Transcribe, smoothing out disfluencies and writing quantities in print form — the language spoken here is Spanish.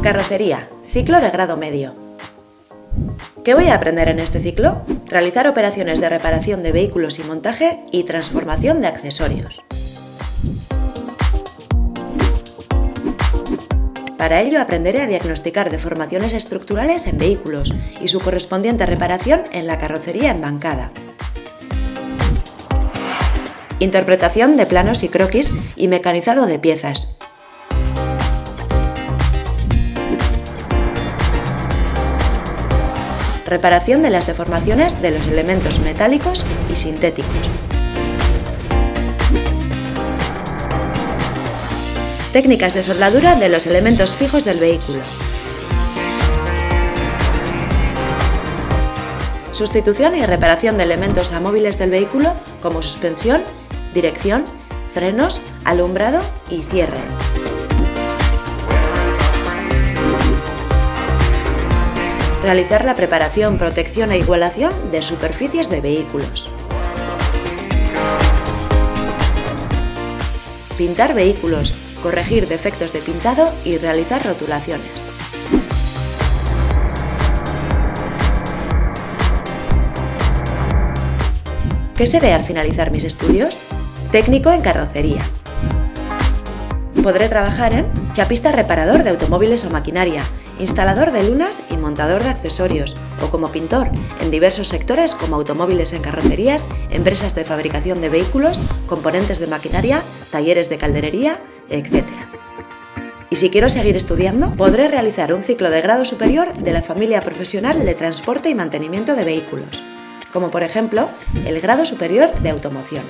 Carrocería, ciclo de grado medio. ¿Qué voy a aprender en este ciclo? Realizar operaciones de reparación de vehículos y montaje y transformación de accesorios. Para ello aprenderé a diagnosticar deformaciones estructurales en vehículos y su correspondiente reparación en la carrocería embancada. Interpretación de planos y croquis y mecanizado de piezas. Reparación de las deformaciones de los elementos metálicos y sintéticos. Técnicas de soldadura de los elementos fijos del vehículo. Sustitución y reparación de elementos amóviles del vehículo como suspensión, dirección, frenos, alumbrado y cierre. Realizar la preparación, protección e igualación de superficies de vehículos. Pintar vehículos, corregir defectos de pintado y realizar rotulaciones. ¿Qué seré al finalizar mis estudios? Técnico en carrocería. Podré trabajar en chapista reparador de automóviles o maquinaria, instalador de lunas y montador de accesorios, o como pintor en diversos sectores como automóviles en carrocerías, empresas de fabricación de vehículos, componentes de maquinaria, talleres de calderería, etc. Y si quiero seguir estudiando, podré realizar un ciclo de grado superior de la familia profesional de transporte y mantenimiento de vehículos, como por ejemplo el grado superior de automoción.